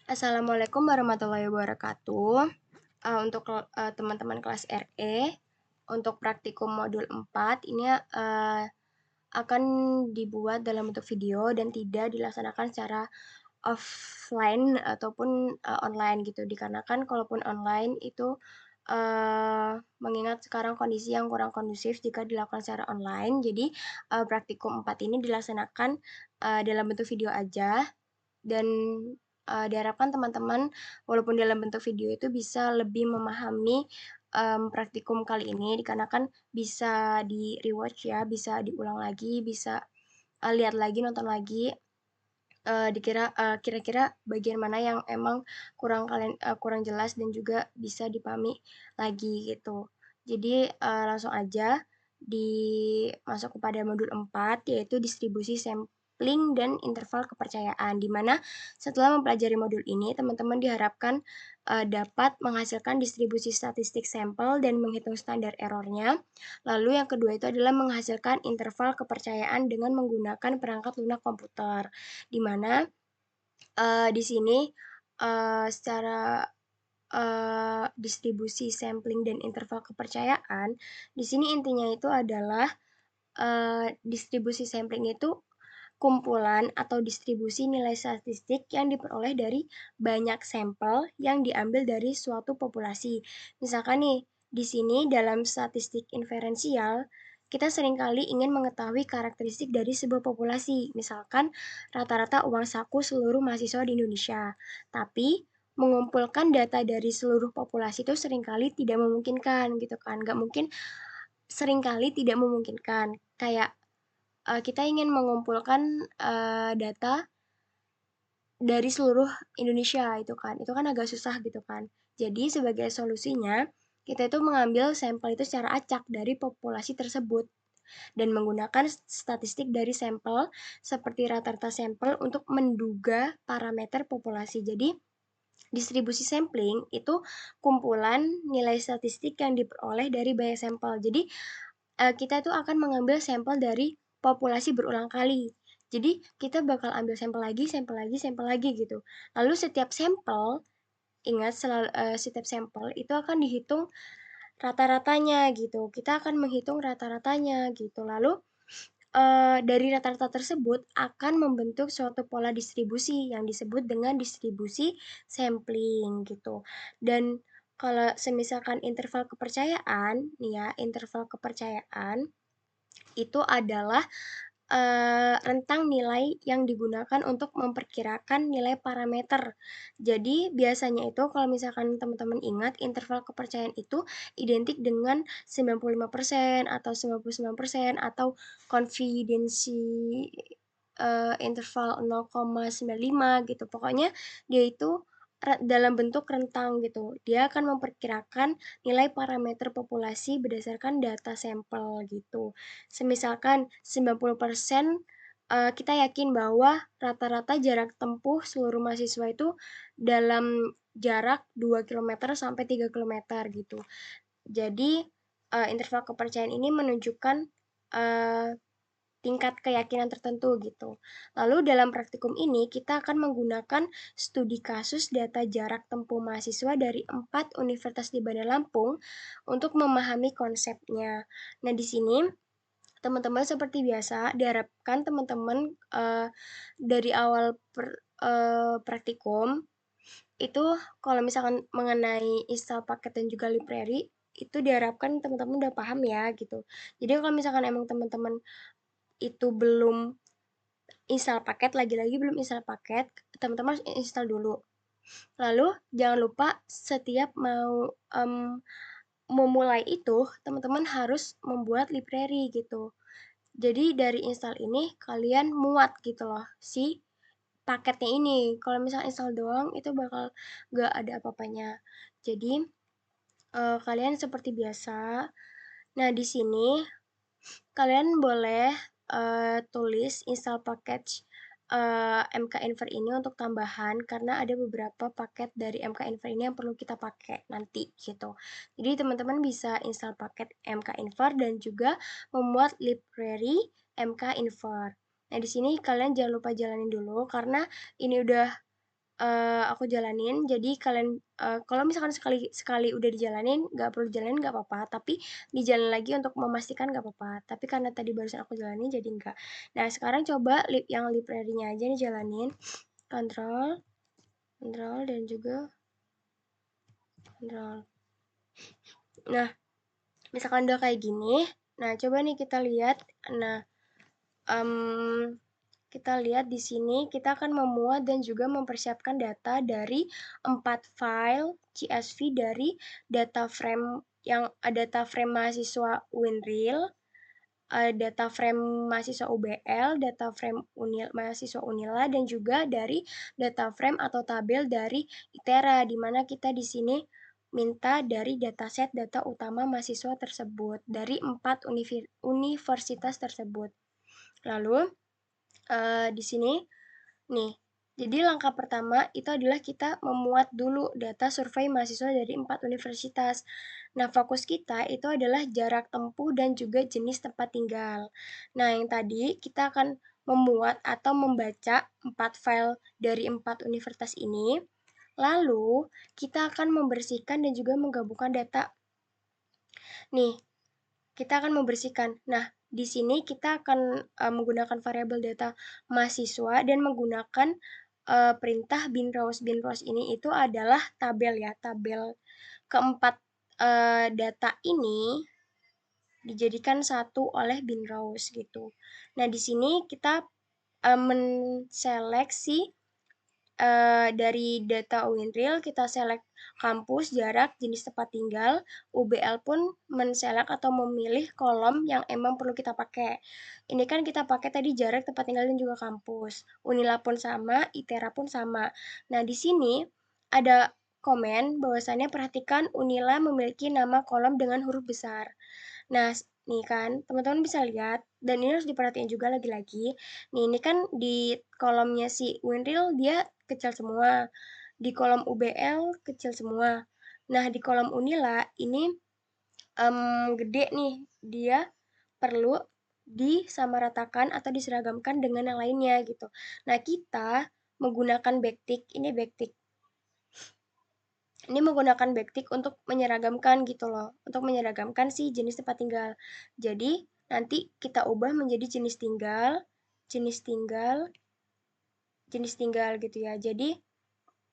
Assalamualaikum warahmatullahi wabarakatuh. Untuk teman-teman kelas RE, untuk praktikum modul 4 ini akan dibuat dalam bentuk video dan tidak dilaksanakan secara offline ataupun online gitu. Dikarenakan kalaupun online itu mengingat sekarang kondisi yang kurang kondusif jika dilakukan secara online. Jadi praktikum 4 ini dilaksanakan dalam bentuk video aja dan diharapkan teman-teman walaupun dalam bentuk video itu bisa lebih memahami praktikum kali ini dikarenakan bisa di rewatch ya, bisa diulang lagi, bisa lihat lagi, nonton lagi, kira-kira bagian mana yang emang kurang jelas dan juga bisa dipahami lagi gitu. Jadi langsung aja masuk kepada modul 4 yaitu distribusi sampling dan interval kepercayaan, di mana setelah mempelajari modul ini teman-teman diharapkan dapat menghasilkan distribusi statistik sampel dan menghitung standar errornya. Lalu yang kedua itu adalah menghasilkan interval kepercayaan dengan menggunakan perangkat lunak komputer, di mana di sini secara distribusi sampling dan interval kepercayaan, di sini intinya itu adalah distribusi sampling itu kumpulan atau distribusi nilai statistik yang diperoleh dari banyak sampel yang diambil dari suatu populasi. Misalkan nih, di sini dalam statistik inferensial, kita seringkali ingin mengetahui karakteristik dari sebuah populasi, misalkan rata-rata uang saku seluruh mahasiswa di Indonesia. Tapi mengumpulkan data dari seluruh populasi itu seringkali tidak memungkinkan gitu kan. Nggak mungkin, seringkali tidak memungkinkan. Kayak kita ingin mengumpulkan data dari seluruh Indonesia itu kan agak susah gitu kan. Jadi sebagai solusinya kita itu mengambil sampel itu secara acak dari populasi tersebut dan menggunakan statistik dari sampel seperti rata-rata sampel untuk menduga parameter populasi. Jadi distribusi sampling itu kumpulan nilai statistik yang diperoleh dari banyak sampel. Jadi kita itu akan mengambil sampel dari populasi berulang kali. Jadi kita bakal ambil sampel lagi, sampel lagi, sampel lagi gitu. Lalu setiap sampel, ingat selalu setiap sampel itu akan dihitung rata-ratanya gitu. Kita akan menghitung rata-ratanya gitu. Lalu dari rata-rata tersebut akan membentuk suatu pola distribusi yang disebut dengan distribusi sampling gitu. Dan kalau semisalkan interval kepercayaan, nih ya, interval kepercayaan itu adalah rentang nilai yang digunakan untuk memperkirakan nilai parameter. Jadi biasanya itu kalau misalkan teman-teman ingat interval kepercayaan itu identik dengan 95% atau 99% atau confidence interval 0,95 gitu. Pokoknya dia itu dalam bentuk rentang gitu. Dia akan memperkirakan nilai parameter populasi berdasarkan data sampel gitu. Semisalkan 90% kita yakin bahwa rata-rata jarak tempuh seluruh mahasiswa itu dalam jarak 2 kilometer sampai 3 kilometer gitu. Jadi interval kepercayaan ini menunjukkan uh, tingkat keyakinan tertentu gitu. Lalu dalam praktikum ini kita akan menggunakan studi kasus data jarak tempuh mahasiswa dari 4 universitas di Bandar Lampung untuk memahami konsepnya. Nah, di sini teman-teman seperti biasa diharapkan teman-teman dari awal praktikum itu kalau misalkan mengenai install paket dan juga library itu diharapkan teman-teman udah paham ya gitu. Jadi kalau misalkan emang teman-teman itu belum install paket, lagi-lagi belum install paket, teman-teman harus install dulu. Lalu jangan lupa setiap mau memulai itu, teman-teman harus membuat library gitu. Jadi dari install ini kalian muat gitu loh si paketnya ini. Kalau misalnya install doang itu bakal gak ada apa-apanya. Jadi kalian seperti biasa. Nah, di sini kalian boleh tulis install package MK Inver ini untuk tambahan karena ada beberapa paket dari MK Inver ini yang perlu kita pakai nanti gitu. Jadi teman-teman bisa install paket MK Inver dan juga membuat library MK Inver. Nah, di sini kalian jangan lupa jalanin dulu karena ini udah aku jalanin. Jadi kalian kalau misalkan sekali udah dijalanin, nggak perlu dijalanin nggak apa-apa, tapi dijalan lagi untuk memastikan nggak apa-apa. Tapi karena tadi barusan aku jalanin jadi enggak. Nah, sekarang coba yang library-nya aja nih jalanin. Kontrol, kontrol dan juga kontrol. Nah, misalkan udah kayak gini, nah coba nih kita lihat. Nah, kita lihat di sini kita akan memuat dan juga mempersiapkan data dari 4 file CSV dari data frame yang data frame mahasiswa Winril, data frame mahasiswa UBL, data frame mahasiswa Unila, dan juga dari data frame atau tabel dari ITERA, di mana kita di sini minta dari dataset data utama mahasiswa tersebut dari 4 universitas tersebut. Lalu di sini nih, jadi langkah pertama itu adalah kita memuat dulu data survei mahasiswa dari 4 universitas. Nah, fokus kita itu adalah jarak tempuh dan juga jenis tempat tinggal. Nah, yang tadi kita akan memuat atau membaca 4 file dari 4 universitas ini. Lalu, kita akan membersihkan dan juga menggabungkan data. Nih, kita akan membersihkan. Nah, di sini kita akan menggunakan variabel data mahasiswa dan menggunakan perintah binrows. Binrows ini itu adalah tabel ya, tabel keempat data ini dijadikan satu oleh binrows gitu. Nah, di sini kita menseleksi dari data Winril, kita select kampus, jarak, jenis tempat tinggal. UBL pun menselect atau memilih kolom yang emang perlu kita pakai. Ini kan kita pakai tadi jarak, tempat tinggal, dan juga kampus. Unila pun sama, ITERA pun sama. Nah, di sini ada komen bahwasannya perhatikan Unila memiliki nama kolom dengan huruf besar. Nah, nih kan, teman-teman bisa lihat, dan ini harus diperhatiin juga lagi-lagi. Nih, ini kan di kolomnya si Winril dia kecil semua. Di kolom UBL kecil semua. Nah, di kolom Unila ini gede nih. Dia perlu disamaratakan atau diseragamkan dengan yang lainnya gitu. Nah, kita menggunakan backtick. Ini menggunakan backtick untuk menyeragamkan gitu loh, untuk menyeragamkan si jenis tempat tinggal. Jadi nanti kita ubah menjadi jenis tinggal, jenis tinggal, jenis tinggal gitu ya. Jadi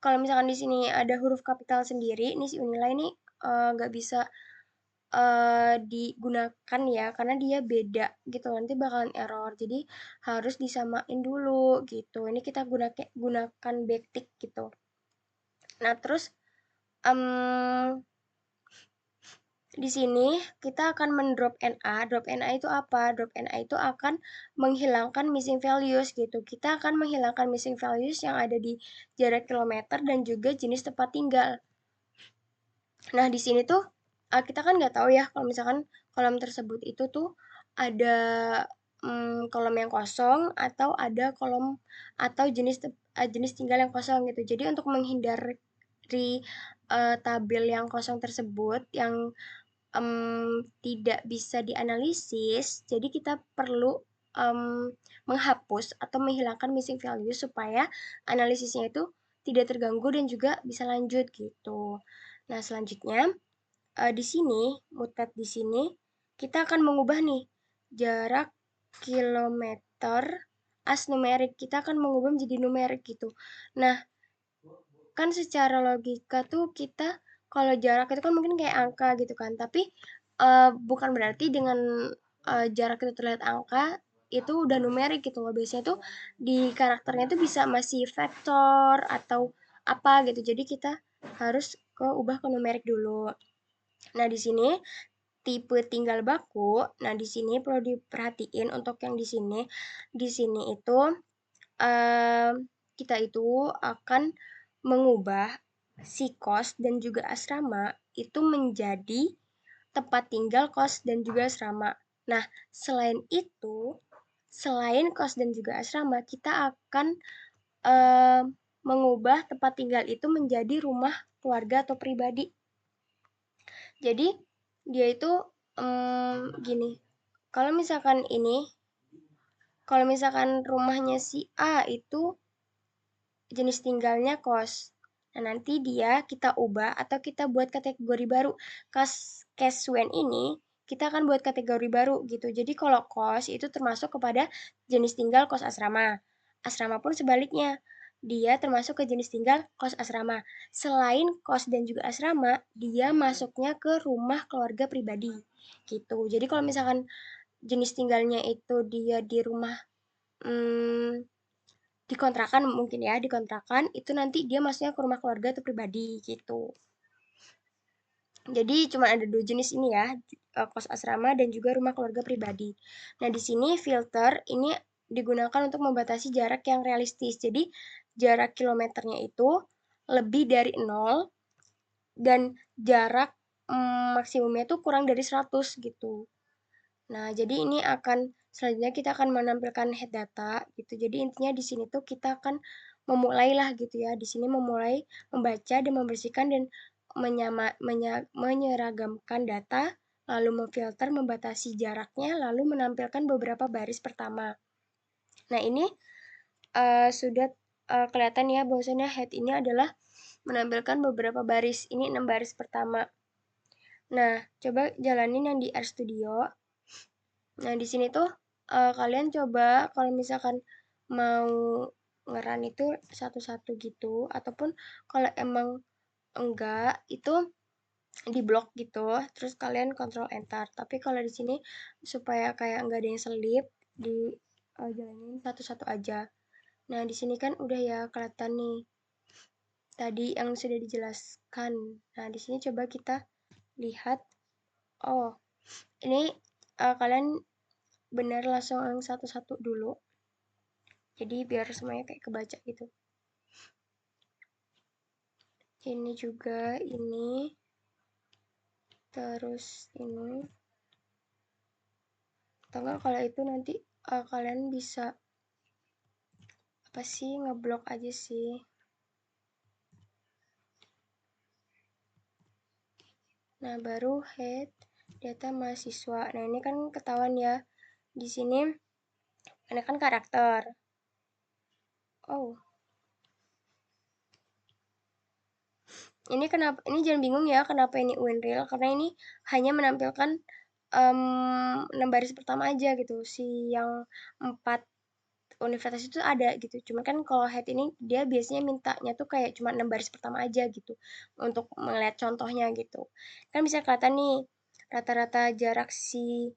kalau misalkan di sini ada huruf kapital sendiri, ini si Unila ini nggak bisa digunakan ya, karena dia beda gitu, nanti bakalan error. Jadi harus disamain dulu gitu. Ini kita gunakan backtick gitu. Nah, terus di sini kita akan mendrop NA. Drop NA itu apa? Drop NA itu akan menghilangkan missing values gitu. Kita akan menghilangkan missing values yang ada di jarak kilometer dan juga jenis tempat tinggal. Nah, di sini tuh kita kan nggak tahu ya kalau misalkan kolom tersebut itu tuh ada kolom yang kosong atau ada kolom atau jenis tinggal yang kosong gitu. Jadi untuk menghindari tabel yang kosong tersebut yang tidak bisa dianalisis, jadi kita perlu menghapus atau menghilangkan missing value supaya analisisnya itu tidak terganggu dan juga bisa lanjut gitu. Nah, selanjutnya di sini, mutet di sini, kita akan mengubah nih jarak kilometer as numerik. Kita akan mengubah menjadi numerik gitu. Nah, kan secara logika tuh kita kalau jarak itu kan mungkin kayak angka gitu kan, tapi bukan berarti dengan jarak itu terlihat angka itu udah numerik gitu loh. Biasanya tuh di karakternya tuh bisa masih vektor atau apa gitu. Jadi kita harus ubah ke numerik dulu. Nah, di sini tipe tinggal baku. Nah, di sini perlu diperhatiin untuk yang di sini. Di sini itu kita itu akan mengubah si kos dan juga asrama itu menjadi tempat tinggal kos dan juga asrama. Nah, selain itu, selain kos dan juga asrama, kita akan mengubah tempat tinggal itu menjadi rumah keluarga atau pribadi. Jadi, dia itu gini, kalau misalkan ini, kalau misalkan rumahnya si A itu jenis tinggalnya kos. Nah, nanti kita ubah atau kita buat kategori baru. Case when ini kita akan buat kategori baru gitu. Jadi kalau kos itu termasuk kepada jenis tinggal kos asrama. Asrama pun sebaliknya. Dia termasuk ke jenis tinggal kos asrama. Selain kos dan juga asrama, dia masuknya ke rumah keluarga pribadi gitu. Jadi kalau misalkan jenis tinggalnya itu dia di rumah hmm, dikontrakan mungkin ya, dikontrakan itu nanti dia masuknya ke rumah keluarga atau pribadi gitu. Jadi cuma ada dua jenis ini ya, kos asrama dan juga rumah keluarga pribadi. Nah, di sini filter ini digunakan untuk membatasi jarak yang realistis. Jadi jarak kilometernya itu lebih dari 0 dan jarak maksimumnya itu kurang dari 100 gitu. Nah, jadi ini selanjutnya kita akan menampilkan head data gitu. Jadi intinya di sini tuh kita akan memulailah gitu ya. Di sini memulai membaca dan membersihkan dan menyeragamkan data, lalu memfilter, membatasi jaraknya, lalu menampilkan beberapa baris pertama. Nah, ini sudah kelihatan ya bahwasanya head ini adalah menampilkan beberapa baris. Ini 6 baris pertama. Nah, coba jalanin yang di RStudio. Nah, di sini tuh kalian coba kalau misalkan mau ngeran itu satu-satu gitu, ataupun kalau emang enggak itu di blok gitu, terus kalian kontrol enter. Tapi kalau di sini supaya kayak enggak ada yang selip, di jalanin satu-satu aja. Nah, di sini kan udah ya kelihatan nih tadi yang sudah dijelaskan. Nah, di sini coba kita lihat. Oh, ini kalian benar langsung yang satu-satu dulu. Jadi biar semuanya kayak kebaca gitu. Ini juga ini. Terus ini. Atau enggak kalau itu nanti kalian bisa apa sih ngeblok aja sih. Nah, baru head data mahasiswa. Nah, ini kan ketahuan ya. Di sini ini kan karakter. Oh, ini kenapa? Ini jangan bingung ya kenapa ini Unreal karena ini hanya menampilkan 6 baris pertama aja gitu. Si yang 4 universitas itu ada gitu. Cuma kan kalau head ini dia biasanya mintanya tuh kayak cuma 6 baris pertama aja gitu untuk melihat contohnya gitu. Kan bisa kelihatan nih rata-rata jarak si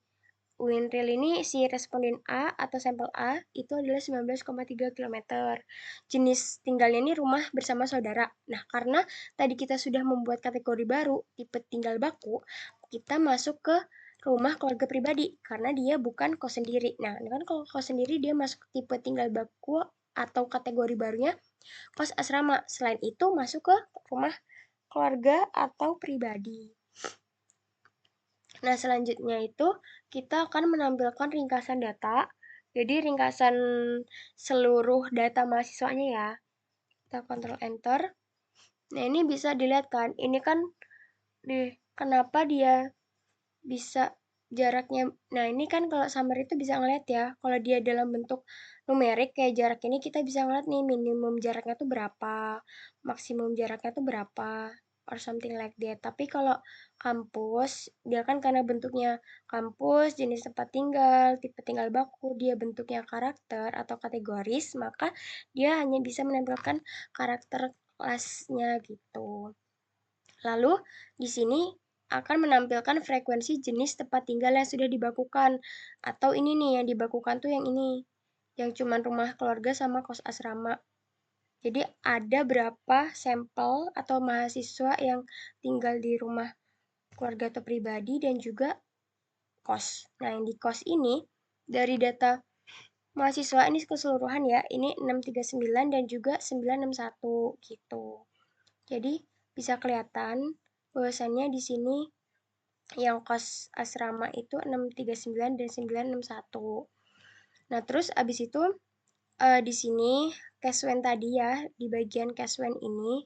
Winril ini si responden A atau sampel A itu adalah 19,3 kilometer. Jenis tinggalnya ini rumah bersama saudara. Nah, karena tadi kita sudah membuat kategori baru, tipe tinggal baku, kita masuk ke rumah keluarga pribadi karena dia bukan kos sendiri. Nah, ini kan kalau kos sendiri dia masuk tipe tinggal baku atau kategori barunya kos asrama. Selain itu masuk ke rumah keluarga atau pribadi. Nah, selanjutnya itu kita akan menampilkan ringkasan data. Jadi ringkasan seluruh data mahasiswanya ya. Kita kontrol enter. Nah, ini bisa dilihat kan. Ini kan kenapa dia bisa jaraknya. Nah, ini kan kalau summary itu bisa ngeliat ya. Kalau dia dalam bentuk numerik kayak jarak ini kita bisa ngeliat nih minimum jaraknya tuh berapa, maksimum jaraknya tuh berapa, or something like that. Tapi kalau kampus, dia kan karena bentuknya kampus, jenis tempat tinggal, tipe tinggal baku, dia bentuknya karakter atau kategoris, maka dia hanya bisa menampilkan karakter kelasnya gitu. Lalu di sini akan menampilkan frekuensi jenis tempat tinggal yang sudah dibakukan. Atau ini nih yang dibakukan tuh yang ini. Yang cuman rumah keluarga sama kos asrama. Jadi ada berapa sampel atau mahasiswa yang tinggal di rumah keluarga atau pribadi dan juga kos. Nah, yang di kos ini dari data mahasiswa ini keseluruhan ya, ini 639 dan juga 961 gitu. Jadi bisa kelihatan bahwasannya di sini yang kos asrama itu 639 dan 961. Nah, terus abis itu di sini Caswen tadi ya, di bagian Caswen ini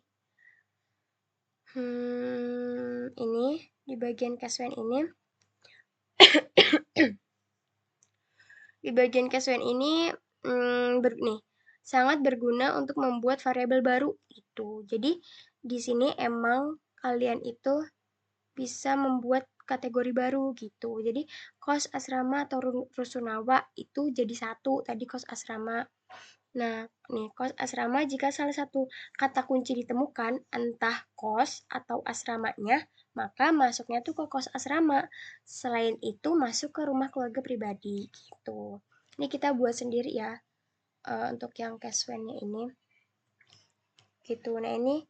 ini di bagian Caswen ini di bagian Caswen ini nih sangat berguna untuk membuat variabel baru itu. Jadi di sini emang kalian itu bisa membuat kategori baru gitu. Jadi kos asrama atau rusunawa itu jadi satu tadi kos asrama. Nah, nih kos asrama jika salah satu kata kunci ditemukan entah kos atau asramanya, maka masuknya tuh ke kos asrama. Selain itu masuk ke rumah keluarga pribadi gitu. Ini kita buat sendiri ya untuk yang case when-nya ini gitu. Nah, ini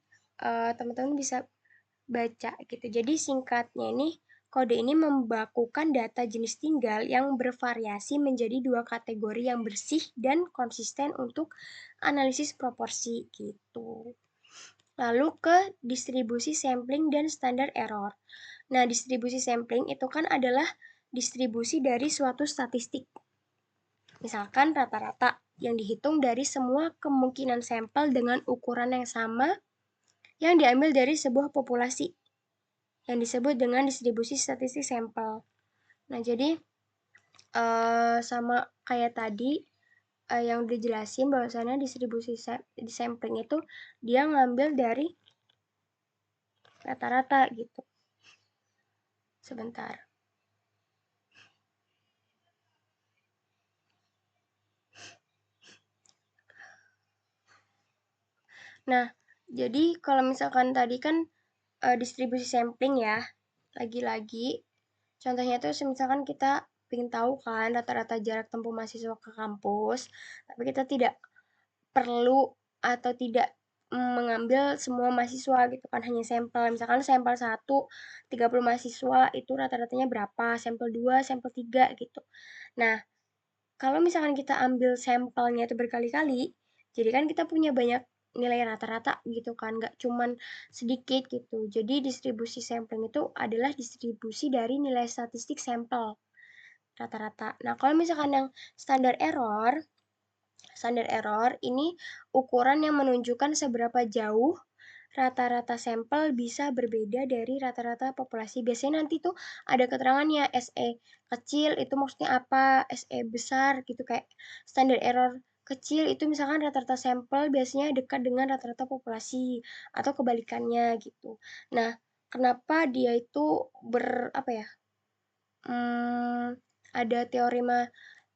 teman-teman bisa baca gitu. Jadi singkatnya ini kode ini membakukan data jenis tinggal yang bervariasi menjadi dua kategori yang bersih dan konsisten untuk analisis proporsi gitu. Lalu ke distribusi sampling dan standar error. Nah, distribusi sampling itu kan adalah distribusi dari suatu statistik. Misalkan rata-rata yang dihitung dari semua kemungkinan sampel dengan ukuran yang sama yang diambil dari sebuah populasi yang disebut dengan distribusi statistik sampel. Nah, jadi sama kayak tadi yang udah jelasin bahwasannya distribusi sampling itu dia ngambil dari rata-rata gitu. Sebentar. Nah, jadi kalau misalkan tadi kan distribusi sampling ya, lagi-lagi contohnya tuh misalkan kita ingin tahu kan rata-rata jarak tempuh mahasiswa ke kampus, tapi kita tidak perlu atau tidak mengambil semua mahasiswa gitu kan, hanya sampel. Misalkan sampel 1, 30 mahasiswa itu rata-ratanya berapa, sampel 2, sampel 3 gitu. Nah, kalau misalkan kita ambil sampelnya itu berkali-kali, jadi kan kita punya banyak nilai rata-rata gitu kan, nggak cuman sedikit gitu. Jadi distribusi sampling itu adalah distribusi dari nilai statistik sampel rata-rata. Nah, kalau misalkan yang standar error ini ukuran yang menunjukkan seberapa jauh rata-rata sampel bisa berbeda dari rata-rata populasi. Biasanya nanti tuh ada keterangannya SE kecil itu maksudnya apa, SE besar gitu kayak standar error kecil itu misalkan rata-rata sampel biasanya dekat dengan rata-rata populasi atau kebalikannya gitu. Nah, kenapa dia itu apa ya? Ada teorema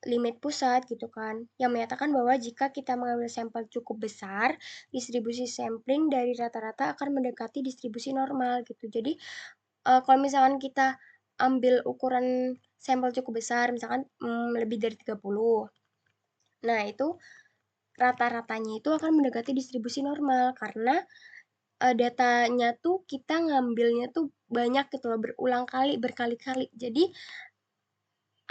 limit pusat gitu kan, yang menyatakan bahwa jika kita mengambil sampel cukup besar, distribusi sampling dari rata-rata akan mendekati distribusi normal gitu. Jadi kalau misalkan kita ambil ukuran sampel cukup besar, misalkan lebih dari 30. Nah, itu rata-ratanya itu akan mendekati distribusi normal karena datanya tuh kita ngambilnya tuh banyak gitu loh, berulang kali, berkali-kali. Jadi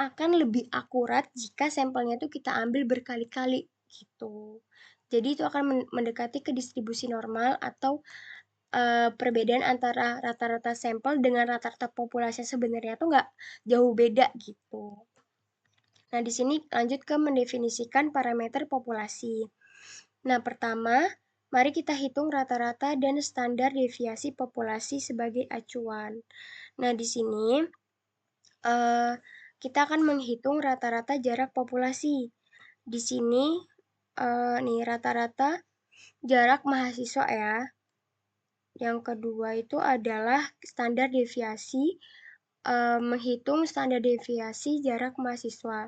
akan lebih akurat jika sampelnya itu kita ambil berkali-kali gitu. Jadi itu akan mendekati ke distribusi normal atau perbedaan antara rata-rata sampel dengan rata-rata populasi sebenarnya tuh nggak jauh beda gitu. Nah, di sini lanjut ke mendefinisikan parameter populasi. Nah, pertama, mari kita hitung rata-rata dan standar deviasi populasi sebagai acuan. Nah, di sini kita akan menghitung rata-rata jarak populasi. Di sini nih rata-rata jarak mahasiswa ya. Yang kedua itu adalah standar deviasi, menghitung standar deviasi jarak mahasiswa.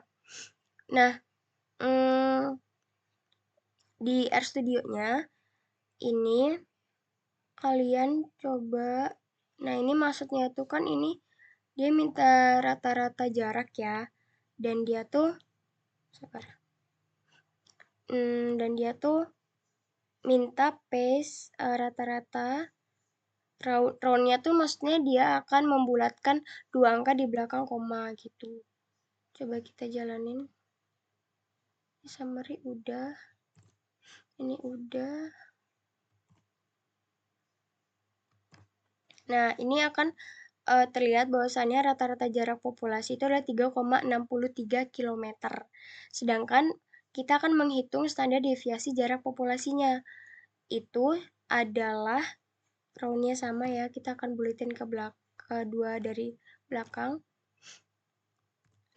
Nah, di RStudio-nya ini kalian coba, nah ini maksudnya tuh kan ini dia minta rata-rata jarak ya, dan dia tuh sabar. Dan dia tuh minta pace rata-rata roundnya tuh maksudnya dia akan membulatkan 2 angka di belakang koma gitu. Coba kita jalanin. Ini summary udah. Ini udah. Nah, ini akan terlihat bahwasannya rata-rata jarak populasi itu adalah 3,63 km. Sedangkan kita akan menghitung standar deviasi jarak populasinya. Itu adalah roundnya sama ya, kita akan buletin ke kedua dari belakang.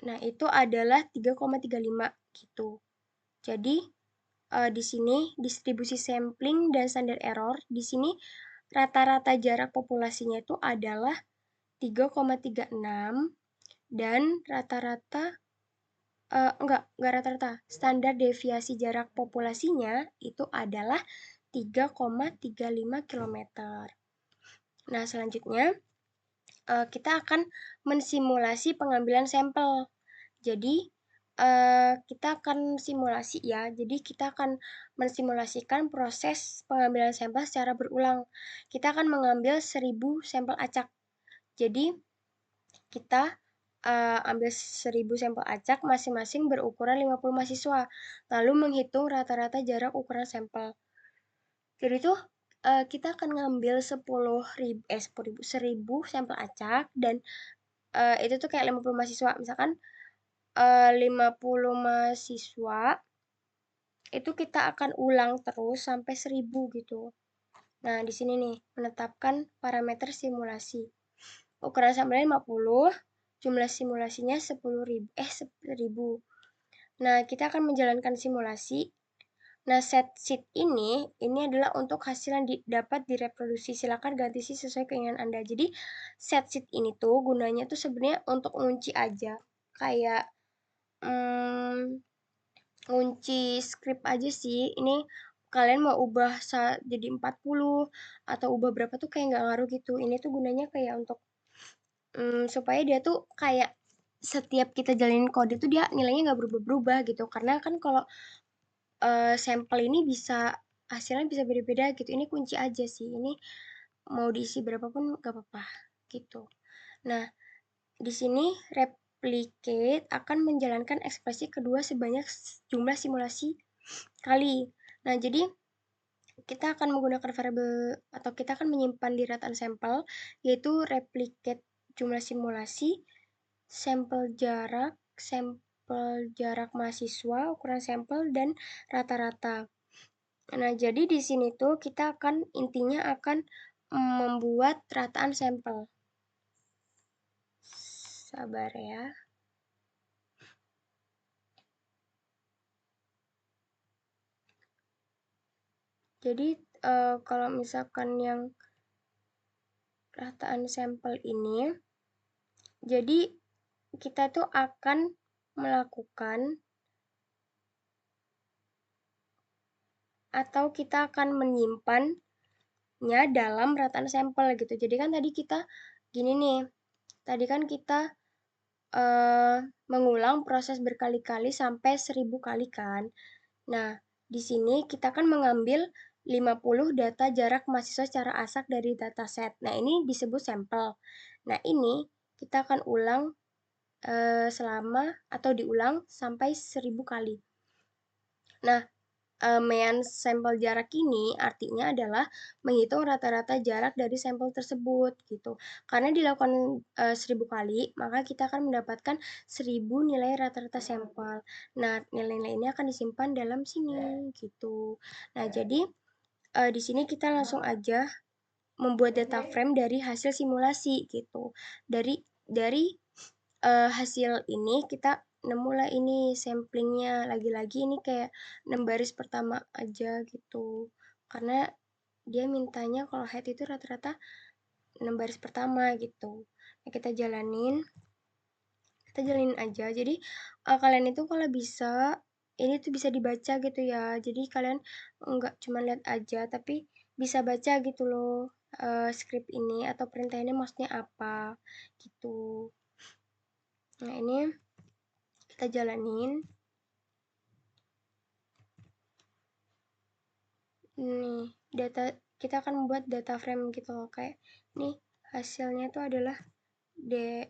Nah, itu adalah 3,35 gitu. Jadi di sini distribusi sampling dan standar error. Di sini rata-rata jarak populasinya itu adalah 3,36 dan rata-rata enggak rata-rata. Standar deviasi jarak populasinya itu adalah 3,35 km. Nah, selanjutnya kita akan mensimulasi pengambilan sampel. Jadi, kita akan simulasi ya. Jadi, kita akan mensimulasikan proses pengambilan sampel secara berulang. Kita akan mengambil 1000 sampel acak. Jadi, kita ambil 1000 sampel acak masing-masing berukuran 50 mahasiswa. Lalu menghitung rata-rata jarak ukuran sampel. Jadi tuh kita akan ngambil 1000 sampel acak dan itu tuh kayak 50 mahasiswa. Misalkan 50 mahasiswa itu kita akan ulang terus sampai 1000 gitu. Nah, di sini nih menetapkan parameter simulasi. Ukuran sampelnya 50, jumlah simulasinya 1000. Nah, kita akan menjalankan simulasi. Nah, set sheet ini adalah untuk hasil yang dapat direproduksi. Silakan ganti sheet sesuai keinginan Anda. Jadi, set sheet ini tuh gunanya tuh sebenarnya untuk ngunci aja. Kayak ngunci script aja sih. Ini kalian mau ubah jadi 40 atau ubah berapa tuh kayak nggak ngaruh gitu. Ini tuh gunanya kayak untuk supaya dia tuh kayak setiap kita jalanin kode tuh dia nilainya nggak berubah-berubah gitu. Karena kan kalau sampel ini bisa hasilnya bisa beda-beda gitu. Ini kunci aja sih. Ini mau diisi berapapun gak apa-apa gitu. Nah, di sini replicate akan menjalankan ekspresi kedua sebanyak jumlah simulasi kali. Nah, jadi kita akan menggunakan variabel atau kita akan menyimpan di rataan sampel yaitu replicate jumlah simulasi, sampel jarak mahasiswa, ukuran sampel dan rata-rata. Nah, jadi di sini tuh kita akan intinya akan membuat rataan sampel. Sabar ya. Jadi kalau misalkan yang rataan sampel ini, jadi kita tuh akan melakukan atau kita akan menyimpannya dalam rataan sampel gitu. Jadi kan tadi kita gini nih, tadi kan kita mengulang proses berkali-kali sampai 1000 kali kan. Nah, di sini kita akan mengambil 50 data jarak mahasiswa secara asak dari dataset. Nah, ini disebut sampel. Nah, ini kita akan ulang selama atau diulang sampai 1000 kali. Nah, mean sampel jarak ini artinya adalah menghitung rata-rata jarak dari sampel tersebut gitu. Karena dilakukan 1000 kali, maka kita akan mendapatkan 1000 nilai rata-rata sampel. Nah, nilai-nilai ini akan disimpan dalam sini gitu. Nah, jadi di sini kita langsung aja membuat data frame dari hasil simulasi gitu. Dari hasil ini kita nemu lah ini samplingnya. Lagi-lagi ini kayak 6 baris pertama aja gitu. Karena dia mintanya kalau head itu rata-rata 6 baris pertama gitu. Nah, kita jalanin aja. Jadi kalian itu kalau bisa ini tuh bisa dibaca gitu ya. Jadi kalian nggak cuma lihat aja tapi bisa baca gitu loh script ini atau perintah ini maksudnya apa gitu. Nah, ini kita jalanin. Nih, kita akan membuat data frame gitu loh. Kayak nih hasilnya tuh adalah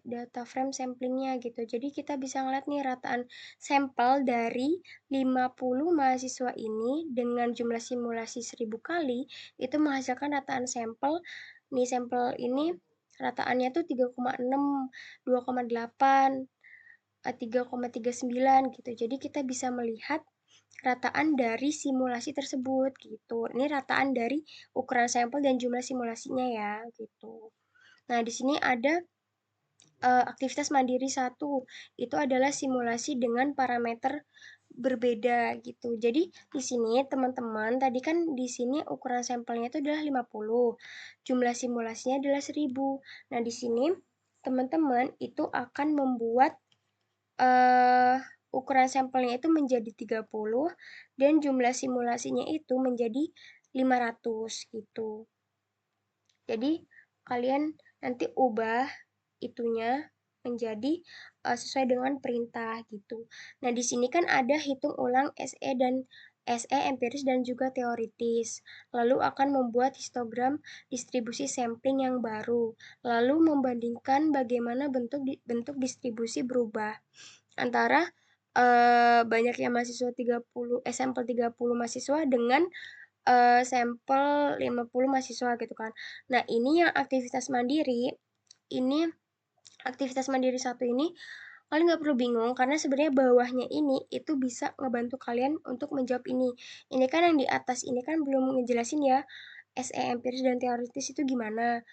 data frame samplingnya gitu. Jadi kita bisa ngeliat nih rataan sampel dari 50 mahasiswa ini dengan jumlah simulasi 1000 kali itu menghasilkan rataan sampel. Nih sampel ini rataannya tuh 3,6, 2,8, 3,39 gitu. Jadi kita bisa melihat rataan dari simulasi tersebut gitu. Ini rataan dari ukuran sampel dan jumlah simulasinya ya gitu. Nah, di sini ada aktivitas mandiri 1. Itu adalah simulasi dengan parameter berbeda gitu. Jadi di sini teman-teman, tadi kan di sini ukuran sampelnya itu adalah 50, jumlah simulasinya adalah 1000. Nah, di sini teman-teman itu akan membuat ukuran sampelnya itu menjadi 30 dan jumlah simulasinya itu menjadi 500 gitu. Jadi kalian nanti ubah itunya menjadi sesuai dengan perintah gitu. Nah, di sini kan ada hitung ulang SE empiris dan juga teoritis. Lalu akan membuat histogram distribusi sampling yang baru. Lalu membandingkan bagaimana bentuk distribusi berubah antara banyaknya mahasiswa sampel 30 mahasiswa dengan sampel 50 mahasiswa gitu kan. Nah, ini yang ini aktivitas mandiri satu ini kalian nggak perlu bingung karena sebenarnya bawahnya ini itu bisa ngebantu kalian untuk menjawab ini. Ini kan yang di atas ini kan belum ngejelasin ya SE empiris dan teoritis itu gimana.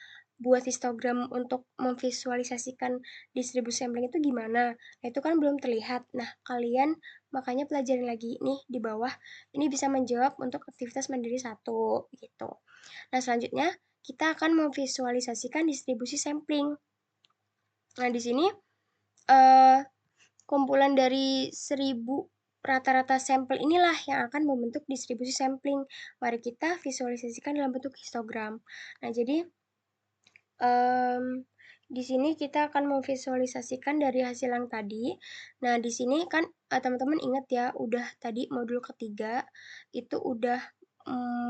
Buat histogram untuk memvisualisasikan distribusi sampling itu gimana. Nah, itu kan belum terlihat. Nah, kalian makanya pelajarin lagi nih di bawah. Ini bisa menjawab untuk aktivitas mandiri satu gitu. Nah, selanjutnya kita akan memvisualisasikan distribusi sampling. Nah, di sini eh, kumpulan dari 1000 rata-rata sampel inilah yang akan membentuk distribusi sampling. Mari kita visualisasikan dalam bentuk histogram. Nah, jadi di sini kita akan memvisualisasikan dari hasil yang tadi. Nah, di sini kan teman-teman ingat ya, udah tadi modul ketiga itu udah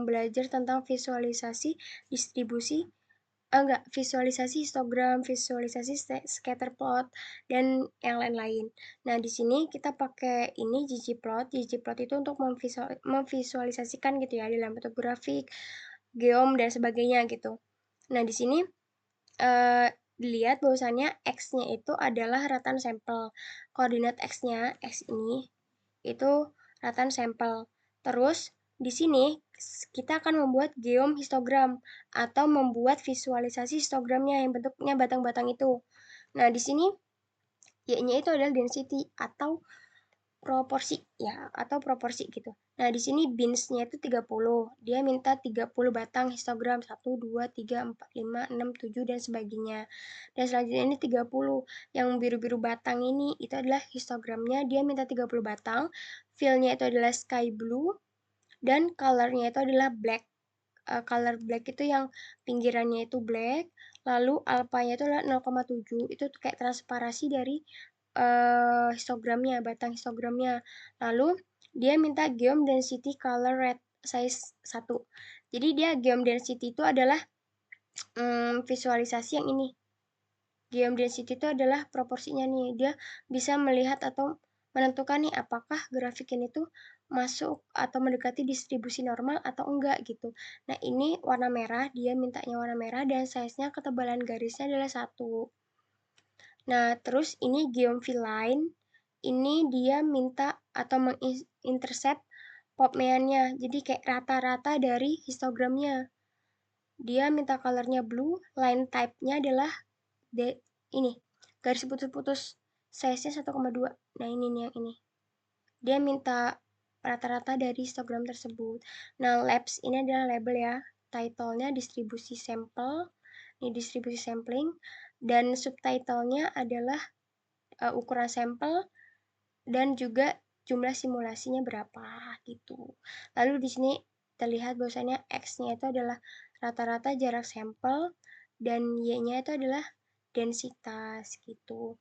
belajar tentang visualisasi distribusi enggak, visualisasi histogram, visualisasi scatter plot, dan yang lain-lain. Nah, di sini kita pakai ini ggplot. Ggplot itu untuk memvisualisasikan gitu ya dalam bentuk grafik, geom, dan sebagainya gitu. Nah, di sini dilihat bahwasannya X-nya itu adalah rataan sampel. Koordinat X-nya, X ini, itu rataan sampel. Terus, di sini kita akan membuat geom histogram atau membuat visualisasi histogramnya yang bentuknya batang-batang itu. Nah, di sini Y-nya itu adalah density atau proporsi ya atau proporsi gitu. Nah, di sini bins-nya itu 30. Dia minta 30 batang histogram 1 2 3 4 5 6 7 dan sebagainya. Dan selanjutnya ini 30. Yang biru-biru batang ini itu adalah histogramnya. Dia minta 30 batang. Fill-nya itu adalah sky blue dan color-nya itu adalah black. Color black itu yang pinggirannya itu black, lalu alpanya itu adalah 0,7, itu kayak transparasi dari histogramnya, batang histogramnya. Lalu dia minta geom density color red size 1. Jadi dia geom density itu adalah visualisasi yang ini. Geom density itu adalah proporsinya nih. Dia bisa melihat atau menentukan nih apakah grafik ini tuh masuk atau mendekati distribusi normal atau enggak gitu. Nah, ini warna merah, dia mintanya warna merah dan size-nya ketebalan garisnya adalah 1. Nah, terus ini geometry line, ini dia minta atau mengintercept popmeannya. Jadi kayak rata-rata dari histogramnya. Dia minta colornya blue, line type-nya adalah ini, garis putus-putus. Size-nya 1,2. Nah, ini nih yang ini. Dia minta rata-rata dari histogram tersebut. Nah, labs ini adalah label ya. Title-nya distribusi sampel, ini distribusi sampling, dan subtitle-nya adalah ukuran sampel dan juga jumlah simulasinya berapa gitu. Lalu di sini terlihat bahwasanya X-nya itu adalah rata-rata jarak sampel dan Y-nya itu adalah densitas gitu.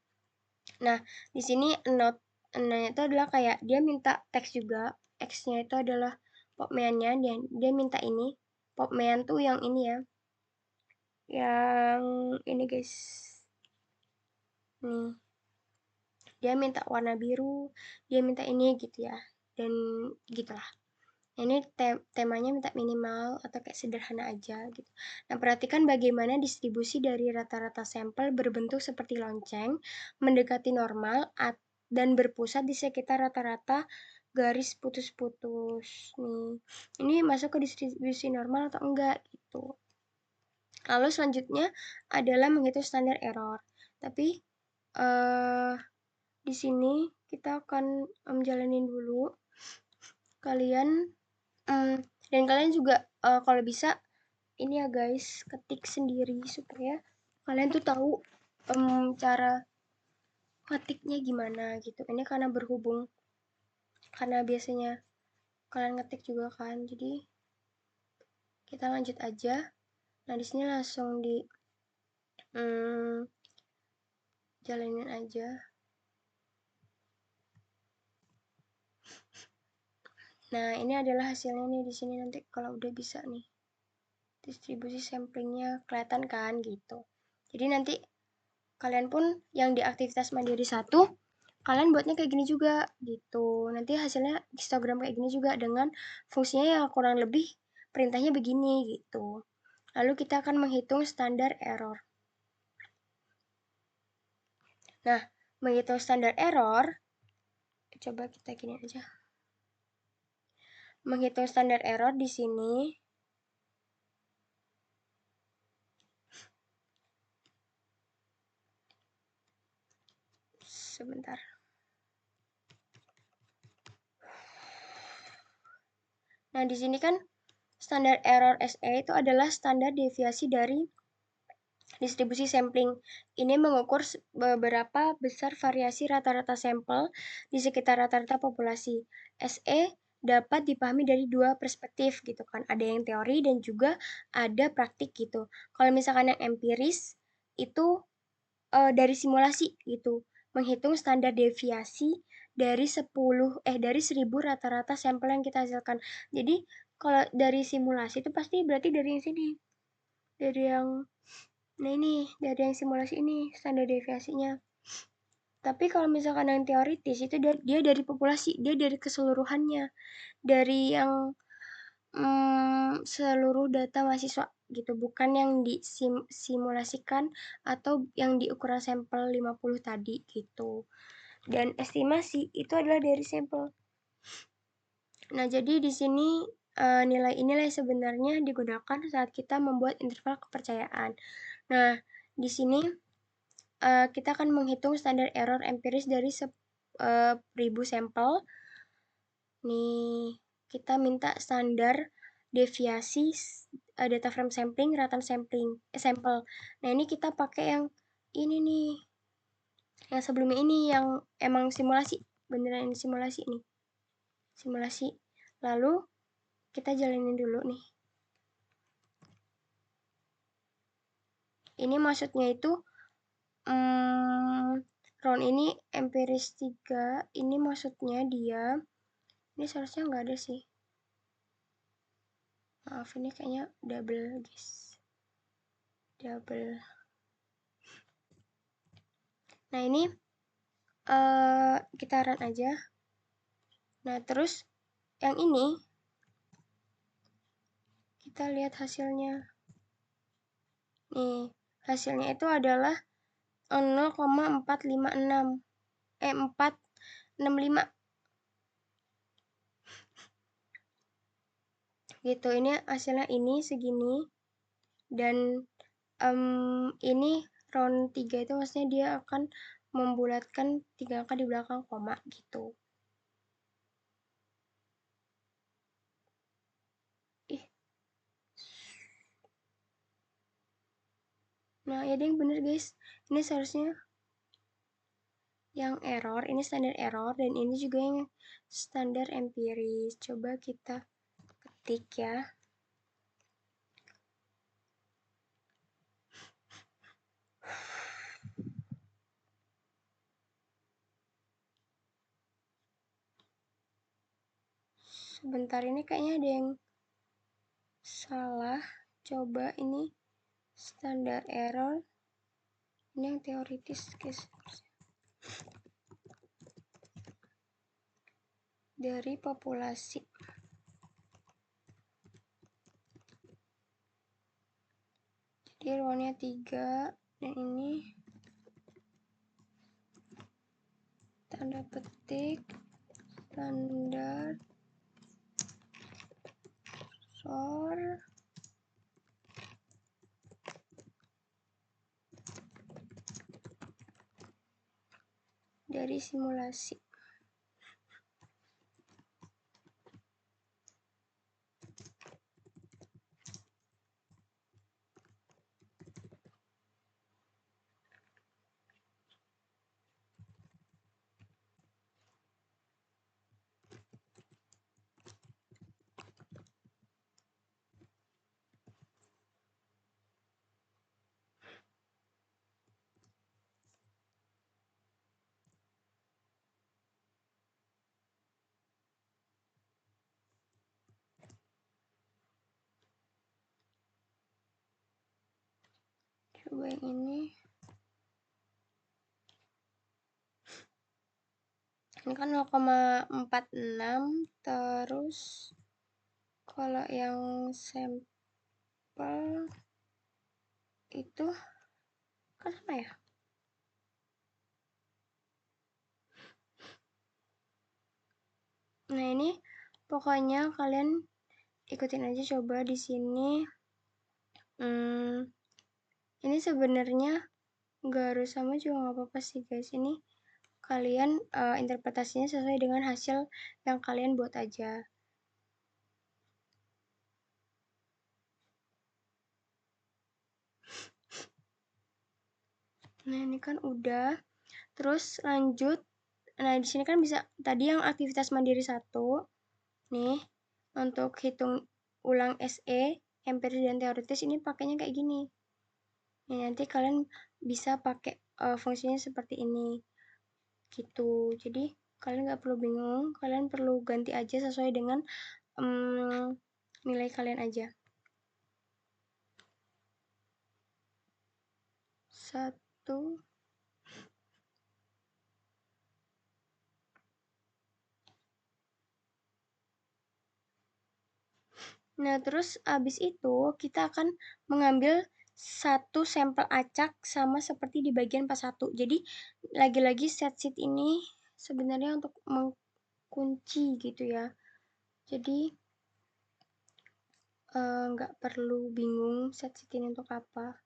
Nah, di sini note itu adalah kayak dia minta teks juga. X-nya itu adalah popmeannya dan dia minta ini. Popmean tuh yang ini ya. Yang ini guys. Nih. Dia minta warna biru, dia minta ini gitu ya. Dan gitulah. Ini temanya minta minimal atau kayak sederhana aja gitu. Nah, perhatikan bagaimana distribusi dari rata-rata sampel berbentuk seperti lonceng, mendekati normal, dan berpusat di sekitar rata-rata garis putus-putus. Nih, ini masuk ke distribusi normal atau enggak gitu. Lalu selanjutnya adalah menghitung standar error. Tapi, di sini kita akan jalanin dulu. Kalian dan kalian juga kalau bisa ini ya guys, ketik sendiri supaya kalian tuh tahu cara ketiknya gimana gitu. Ini karena berhubung karena biasanya kalian ngetik juga kan. Jadi kita lanjut aja. Nah, di sini langsung di jalanin aja. Nah, ini adalah hasilnya nih di sini nanti kalau udah bisa nih. Distribusi samplingnya kelihatan kan gitu. Jadi nanti kalian pun yang di aktivitas mandiri 1, kalian buatnya kayak gini juga gitu. Nanti hasilnya histogram kayak gini juga dengan fungsinya yang kurang lebih perintahnya begini gitu. Lalu kita akan menghitung standar error. Nah, menghitung standar error, coba kita gini aja. Menghitung standar error di sini sebentar. Nah, di sini kan standar error SE itu adalah standar deviasi dari distribusi sampling. Ini mengukur beberapa besar variasi rata-rata sampel di sekitar rata-rata populasi. SE dapat dipahami dari dua perspektif gitu kan. Ada yang teori dan juga ada praktik gitu. Kalau misalkan yang empiris itu dari simulasi gitu. Menghitung standar deviasi dari 1000 rata-rata sampel yang kita hasilkan. Jadi kalau dari simulasi itu pasti berarti dari yang sini. Dari yang Nah ini, dari yang simulasi ini, standar deviasinya. Tapi kalau misalkan yang teoritis, itu dia dari populasi, dia dari keseluruhannya. Dari yang seluruh data mahasiswa gitu, bukan yang disimulasikan atau yang di ukuran sampel 50 tadi gitu. Dan estimasi itu adalah dari sampel. Nah, jadi di sini nilai inilah yang sebenarnya digunakan saat kita membuat interval kepercayaan. Nah, di sini kita akan menghitung standar error empiris dari 1000 sampel. Nih, kita minta standar deviasi data frame sampling, ratan sampel. Nah, ini kita pakai yang ini nih. Yang sebelumnya ini yang emang simulasi, beneran ini simulasi nih. Simulasi. Lalu kita jalanin dulu nih. Ini maksudnya itu round ini empiris 3, ini maksudnya dia, ini seharusnya nggak ada sih. Maaf, ini kayaknya double guys. Double. Nah, ini kita run aja. Nah, terus yang ini kita lihat hasilnya. Nih, hasilnya itu adalah 0,456. 465. Gitu, ini hasilnya ini segini. Dan ini round 3 itu maksudnya dia akan membulatkan 3 angka di belakang koma gitu. Ih. Nah, ya yang bener guys. Ini seharusnya yang error, ini standar error, dan ini juga yang standar empiris. Coba kita ketik ya. Sebentar, ini kayaknya ada yang salah. Coba ini standar error. Ini yang teoritis guys. Dari populasi. Jadi roundnya 3 dan ini tanda petik standar error dari simulasi. Coba yang ini kan 0,46, terus kalau yang sampel itu kan sama ya. Nah, ini pokoknya kalian ikutin aja coba di sini. Ini sebenarnya nggak harus sama juga nggak apa-apa sih guys. Ini kalian interpretasinya sesuai dengan hasil yang kalian buat aja. Nah, ini kan udah. Terus lanjut. Nah, di sini kan bisa tadi yang aktivitas mandiri 1 nih untuk hitung ulang SE, empiris dan teoritis ini pakainya kayak gini. Nah, nanti kalian bisa pakai fungsinya seperti ini. Gitu. Jadi kalian nggak perlu bingung, kalian perlu ganti aja sesuai dengan nilai kalian aja. 1. Nah, terus abis itu kita akan mengambil satu sampel acak sama seperti di bagian pas 1. Jadi lagi-lagi set sheet ini sebenarnya untuk mengkunci gitu ya. Jadi nggak perlu bingung set sheet ini untuk apa.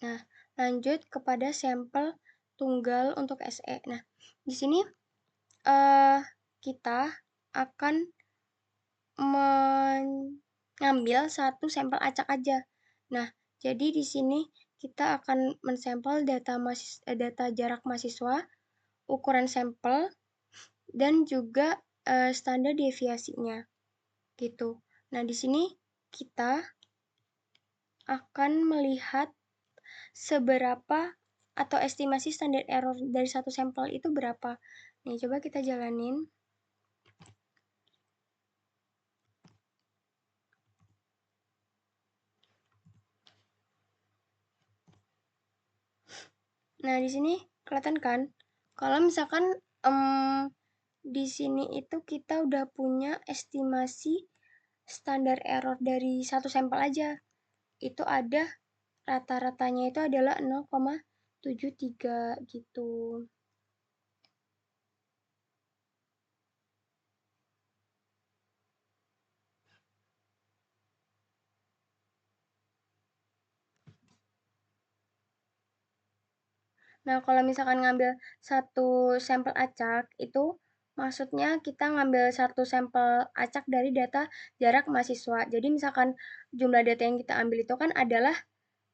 Nah, lanjut kepada sampel tunggal untuk SE. Nah, di sini kita akan mengambil satu sampel acak aja. Nah, jadi di sini kita akan mensampel data jarak mahasiswa, ukuran sampel, dan juga standar deviasinya gitu. Nah, di sini kita akan melihat seberapa atau estimasi standar error dari satu sampel itu berapa. Nih, coba kita jalanin. Nah, di sini kelihatan kan? Kalau misalkan di sini itu kita udah punya estimasi standar error dari satu sampel aja. Itu ada rata-ratanya itu adalah 0,73 gitu. Nah, kalau misalkan ngambil satu sampel acak, itu maksudnya kita ngambil satu sampel acak dari data jarak mahasiswa. Jadi misalkan jumlah data yang kita ambil itu kan adalah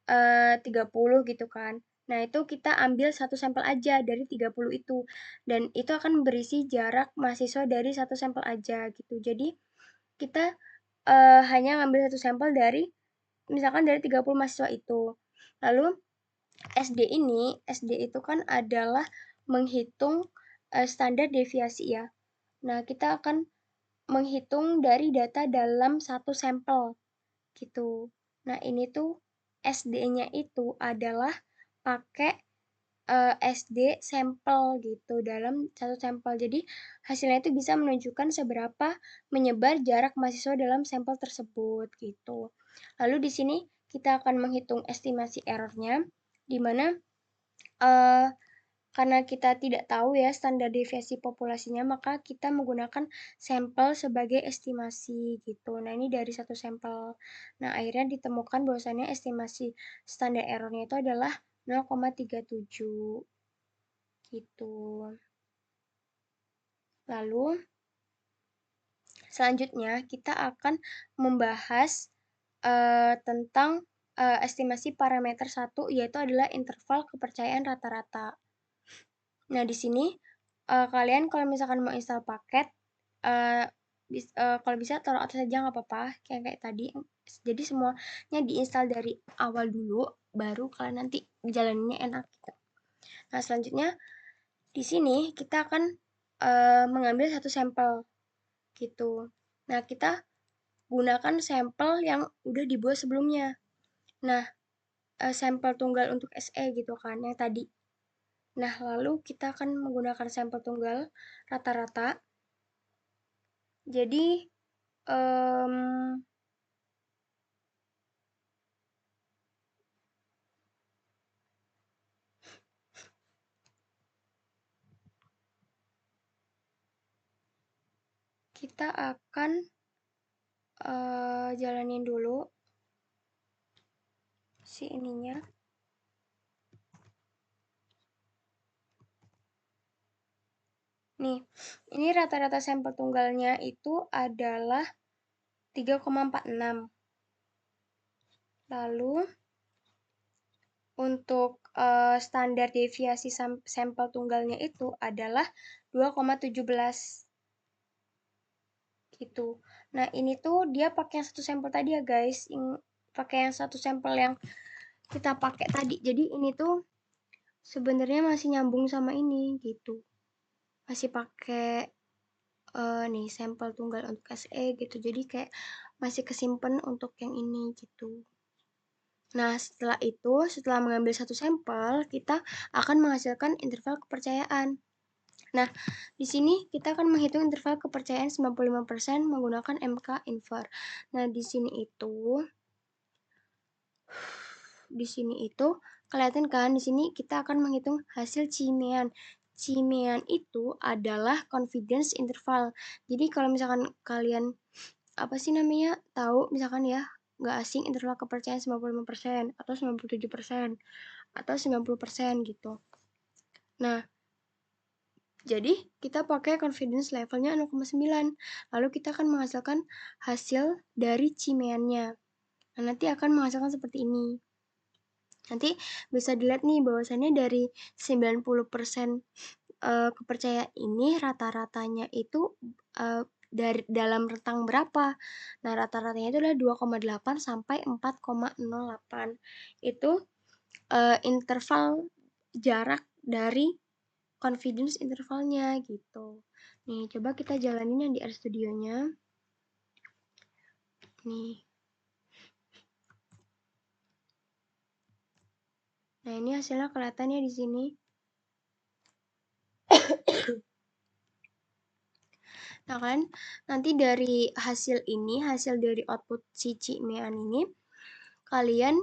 30 gitu kan. Nah, itu kita ambil satu sampel aja dari 30 itu. Dan itu akan berisi jarak mahasiswa dari satu sampel aja gitu. Jadi, kita hanya ngambil satu sampel dari, misalkan dari 30 mahasiswa itu. Lalu, SD itu kan adalah menghitung standar deviasi ya. Nah, kita akan menghitung dari data dalam satu sampel gitu. Nah, ini tuh SD-nya itu adalah pakai SD sampel gitu dalam satu sampel. Jadi hasilnya itu bisa menunjukkan seberapa menyebar jarak mahasiswa dalam sampel tersebut gitu. Lalu di sini kita akan menghitung estimasi errornya, di mana eh, karena kita tidak tahu ya standar deviasi populasinya, maka kita menggunakan sampel sebagai estimasi gitu. Nah, ini dari satu sampel. Nah, akhirnya ditemukan bahwasannya estimasi standar errornya itu adalah 0,37 gitu. Lalu selanjutnya kita akan membahas tentang estimasi parameter 1, yaitu adalah interval kepercayaan rata-rata. Nah, di sini kalian kalau misalkan mau install paket, kalau bisa taruh atas aja nggak apa-apa, kayak tadi. Jadi semuanya diinstal dari awal dulu, baru kalian nanti jalaninnya enak gitu. Nah, selanjutnya di sini kita akan mengambil satu sampel gitu. Nah, kita gunakan sampel yang udah dibuat sebelumnya. Nah, sampel tunggal untuk SE gitu kan, yang tadi. Nah, lalu kita akan menggunakan sampel tunggal rata-rata. Jadi, kita akan jalanin dulu si ininya. Nih, ini rata-rata sampel tunggalnya itu adalah 3,46. Lalu, untuk standar deviasi sampel tunggalnya itu adalah 2,17 gitu. Nah, ini tuh dia pakai yang satu sampel tadi ya, guys. Pakai yang satu sampel yang kita pakai tadi. Jadi ini tuh sebenarnya masih nyambung sama ini gitu. Masih pakai nih sampel tunggal untuk SE gitu. Jadi kayak masih kesimpan untuk yang ini gitu. Nah, setelah itu, setelah mengambil satu sampel, kita akan menghasilkan interval kepercayaan. Nah, di sini kita akan menghitung interval kepercayaan 95% menggunakan MK infer. Nah, di sini itu kelihatan kan, di sini kita akan menghitung hasil Cimean. Cimean itu adalah confidence interval. Jadi kalau misalkan kalian apa sih namanya tahu misalkan ya nggak asing interval kepercayaan 95% atau 97% atau 90% gitu. Nah, jadi kita pakai confidence levelnya 0,9. Lalu kita akan menghasilkan hasil dari cimeannya. Nah, nanti akan menghasilkan seperti ini. Nanti bisa dilihat nih bahwasannya dari 90% kepercayaan ini rata-ratanya itu dari dalam rentang berapa? Nah, rata-ratanya itu adalah 2,8 sampai 4,08. Itu interval jarak dari confidence intervalnya gitu. Nih, coba kita jalanin yang di RStudionya. Nih. Nah, ini hasilnya kelihatannya di sini. Nah, kan nanti dari hasil ini, hasil dari output si Cimean ini, kalian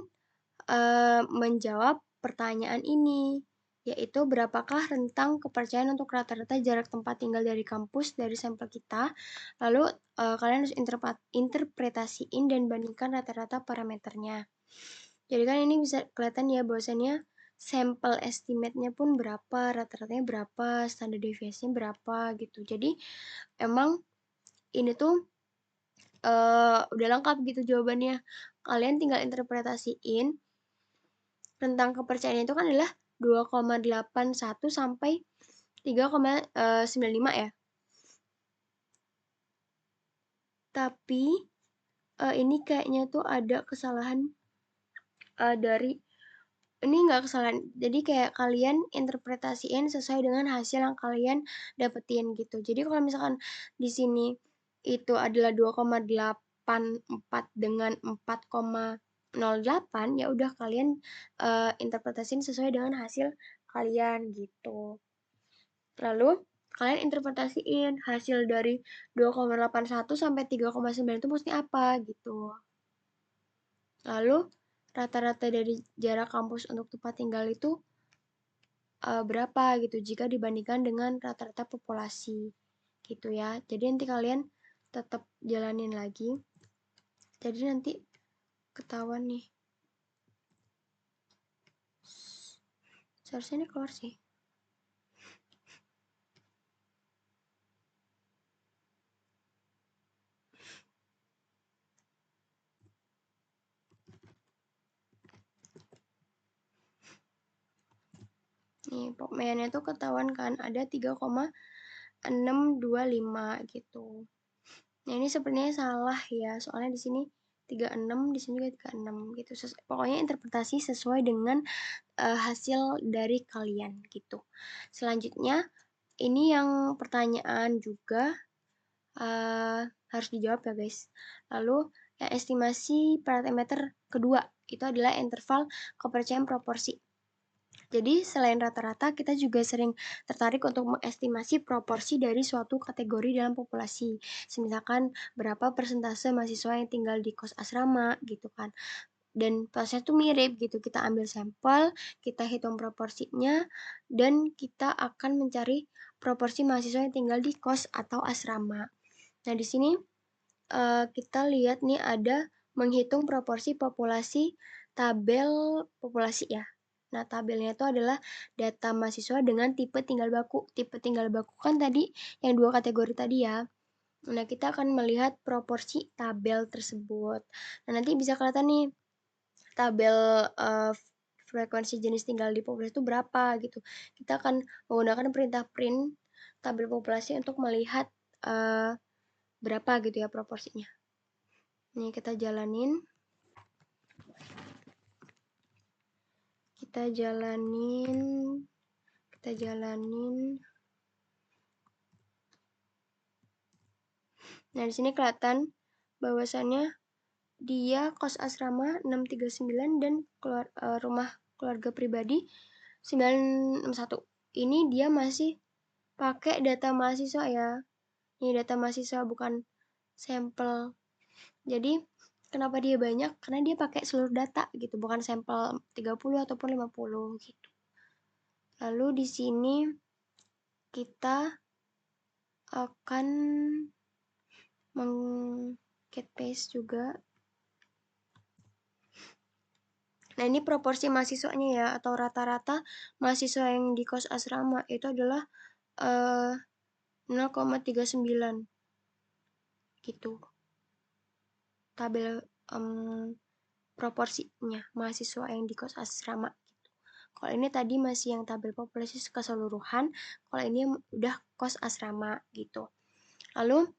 menjawab pertanyaan ini, yaitu berapakah rentang kepercayaan untuk rata-rata jarak tempat tinggal dari kampus dari sampel kita. Lalu kalian harus interpretasiin dan bandingkan rata-rata parameternya. Jadi kan ini bisa kelihatan ya bahwasannya sampel estimate-nya pun berapa, rata-ratanya berapa, standar deviasinya berapa gitu. Jadi emang ini tuh udah lengkap gitu jawabannya. Kalian tinggal interpretasiin rentang kepercayaan itu kan adalah 2,81 sampai 3,95 ya. Tapi ini kayaknya tuh ada kesalahan dari ini nggak kesalahan. Jadi kayak kalian interpretasiin sesuai dengan hasil yang kalian dapetin gitu. Jadi kalau misalkan di sini itu adalah 2,84 dengan 4,08 ya udah kalian interpretasiin sesuai dengan hasil kalian gitu. Lalu kalian interpretasiin hasil dari 2,81 sampai 3,9 itu maksudnya apa gitu. Lalu rata-rata dari jarak kampus untuk tempat tinggal itu berapa gitu jika dibandingkan dengan rata-rata populasi gitu ya. Jadi nanti kalian tetap jalanin lagi. Jadi nanti ketahuan nih. Seharusnya ini keluar sih. Nih, pokoknya itu ketahuan kan ada 3,625 gitu. Nah, ini sebenarnya salah ya, soalnya di sini 36, di sini juga 36 gitu. Pokoknya interpretasi sesuai dengan hasil dari kalian gitu. Selanjutnya, ini yang pertanyaan juga harus dijawab ya guys. Lalu yang estimasi parameter kedua itu adalah interval kepercayaan proporsi. Jadi selain rata-rata, kita juga sering tertarik untuk mengestimasi proporsi dari suatu kategori dalam populasi. Misalkan berapa persentase mahasiswa yang tinggal di kos asrama gitu kan. Dan prosesnya tuh mirip gitu. Kita ambil sampel, kita hitung proporsinya, dan kita akan mencari proporsi mahasiswa yang tinggal di kos atau asrama. Nah, di sini kita lihat nih ada menghitung proporsi populasi tabel populasi ya. Nah, tabelnya itu adalah data mahasiswa dengan tipe tinggal baku. Tipe tinggal baku kan tadi yang 2 kategori tadi ya. Nah, kita akan melihat proporsi tabel tersebut. Nah, nanti bisa kelihatan nih tabel frekuensi jenis tinggal di populasi itu berapa gitu. Kita akan menggunakan perintah print tabel populasi untuk melihat berapa gitu ya proporsinya. Ini kita jalanin. Kita jalanin. Nah, di sini kelihatan bahwasannya dia kos asrama 639 dan rumah keluarga pribadi 961. Ini dia masih pakai data mahasiswa ya. Ini data mahasiswa bukan sampel. Jadi kenapa dia banyak? Karena dia pakai seluruh data gitu, bukan sampel 30 ataupun 50 gitu. Lalu di sini kita akan meng-cut paste juga. Nah, ini proporsi mahasiswanya ya, atau rata-rata mahasiswa yang di kos asrama itu adalah 0,39 gitu. Tabel proporsinya mahasiswa yang di kos asrama gitu. Kalau ini tadi masih yang tabel populasi keseluruhan, kalau ini udah kos asrama gitu. Lalu